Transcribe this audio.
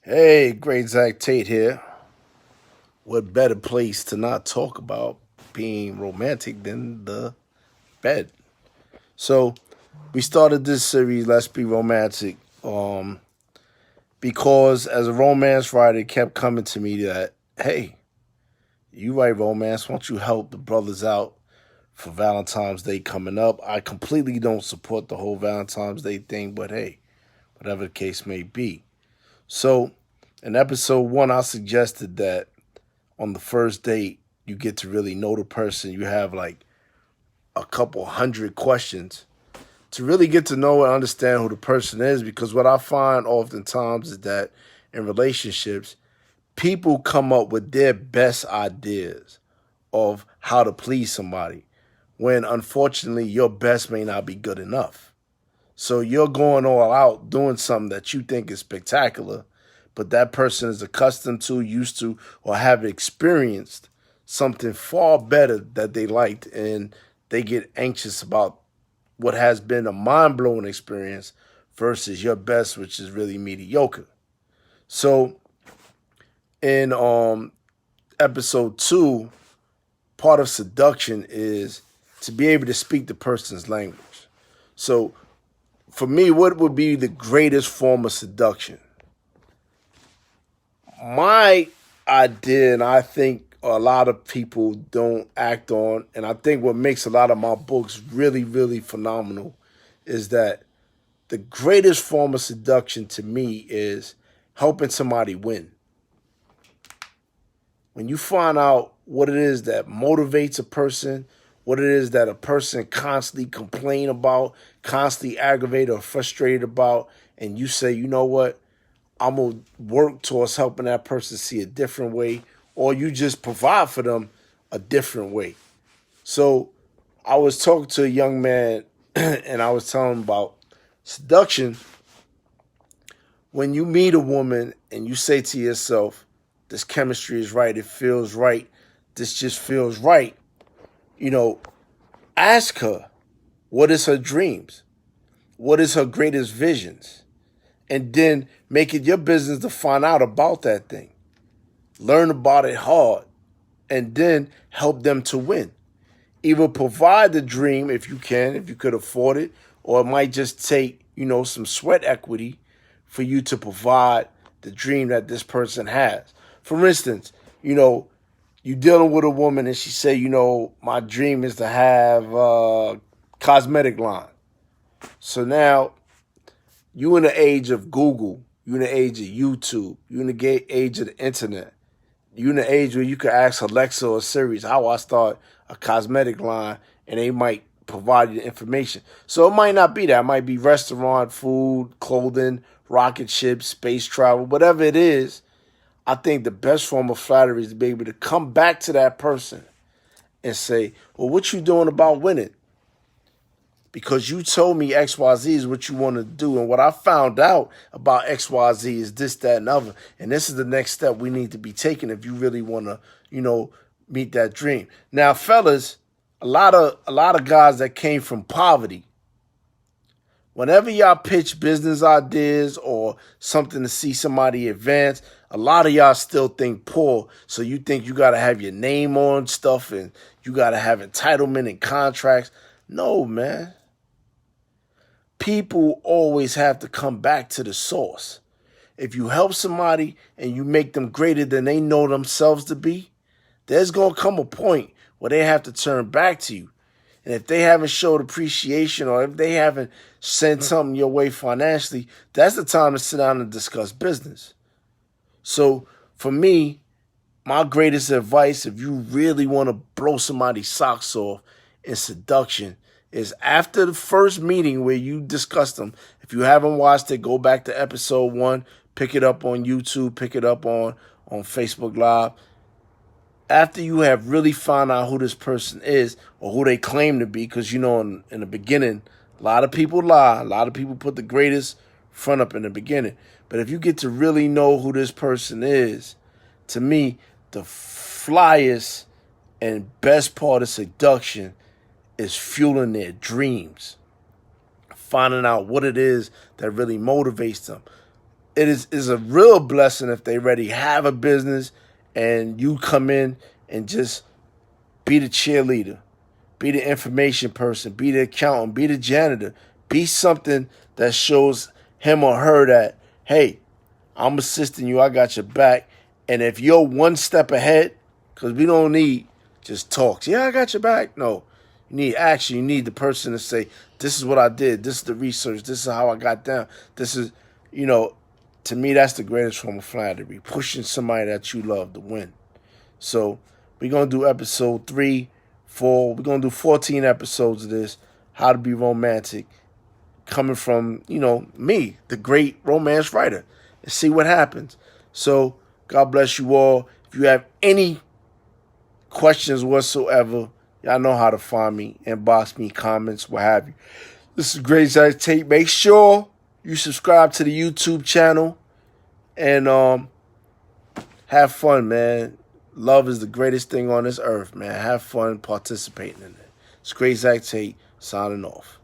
Hey, great Zach Tate here. What better place to not talk about being romantic than the bed? So we started this series, Let's Be Romantic, because as a romance writer, it kept coming to me that, hey, you write romance, why don't you help the brothers out for Valentine's Day coming up? I completely don't support the whole Valentine's Day thing, but hey, whatever the case may be. So in episode one, I suggested that on the first date, you get to really know the person. You have like a couple hundred questions to really get to know and understand who the person is. Because what I find oftentimes is that in relationships, people come up with their best ideas of how to please somebody when unfortunately your best may not be good enough. So you're going all out doing something that you think is spectacular, but that person is accustomed to, used to, or have experienced something far better that they liked, and they get anxious about what has been a mind blowing experience versus your best, which is really mediocre. So in episode two, part of seduction is to be able to speak the person's language. So for me, what would be the greatest form of seduction? My idea, and I think a lot of people don't act on, and I think what makes a lot of my books really, really phenomenal is that the greatest form of seduction to me is helping somebody win. When you find out what it is that motivates a person, what it is that a person constantly complain about, constantly aggravated or frustrated about, and you say, you know what, I'm gonna work towards helping that person see a different way, or you just provide for them a different way. So I was talking to a young man and I was telling him about seduction. When you meet a woman and you say to yourself, this chemistry is right, it feels right, this just feels right, you know, ask her, what is her dreams? What is her greatest visions? And then make it your business to find out about that thing. Learn about it hard, and then help them to win. Either provide the dream if you can, if you could afford it, or it might just take, some sweat equity for you to provide the dream that this person has. For instance, you dealing with a woman and she say, my dream is to have a cosmetic line. So now you in the age of Google, you in the age of YouTube, you in the age of the internet. You in the age where you could ask Alexa or Siri how I start a cosmetic line, and they might provide you the information. So it might not be that. It might be restaurant, food, clothing, rocket ships, space travel, whatever it is. I think the best form of flattery is to be able to come back to that person and say, well, what you doing about winning? Because you told me XYZ is what you want to do. And what I found out about XYZ is this, that, and other. And this is the next step we need to be taking if you really want to, meet that dream. Now, fellas, a lot of guys that came from poverty, whenever y'all pitch business ideas or something to see somebody advance, a lot of y'all still think poor. So you think you got to have your name on stuff and you got to have entitlement and contracts. No, man. People always have to come back to the source. If you help somebody and you make them greater than they know themselves to be, there's going to come a point where they have to turn back to you. And if they haven't showed appreciation or if they haven't sent something your way financially, that's the time to sit down and discuss business. So for me, my greatest advice, if you really want to blow somebody's socks off in seduction, is after the first meeting where you discuss them. If you haven't watched it, go back to episode one, pick it up on YouTube, pick it up on Facebook Live. After you have really found out who this person is or who they claim to be, because in the beginning, a lot of people lie. A lot of people put the greatest front up in the beginning. But if you get to really know who this person is, to me, the flyest and best part of seduction is fueling their dreams, finding out what it is that really motivates them. it is a real blessing if they already have a business and you come in and just be the cheerleader, be the information person, be the accountant, be the janitor, be something that shows him or her that, hey, I'm assisting you, I got your back. And if you're one step ahead, because we don't need just talks, yeah, I got your back. No, you need action. You need the person to say, this is what I did, this is the research, this is how I got down. This is, to me, that's the greatest form of flattery, pushing somebody that you love to win. So we're going to do episode 3, 4. We're going to do 14 episodes of this, How to Be Romantic, coming from, me, the great romance writer, and see what happens. So God bless you all. If you have any questions whatsoever, y'all know how to find me, inbox me, comments, what have you. This is Great Zach Tate. Make sure you subscribe to the YouTube channel and have fun, man. Love is the greatest thing on this earth, man. Have fun participating in it. It's Great Zach Tate signing off.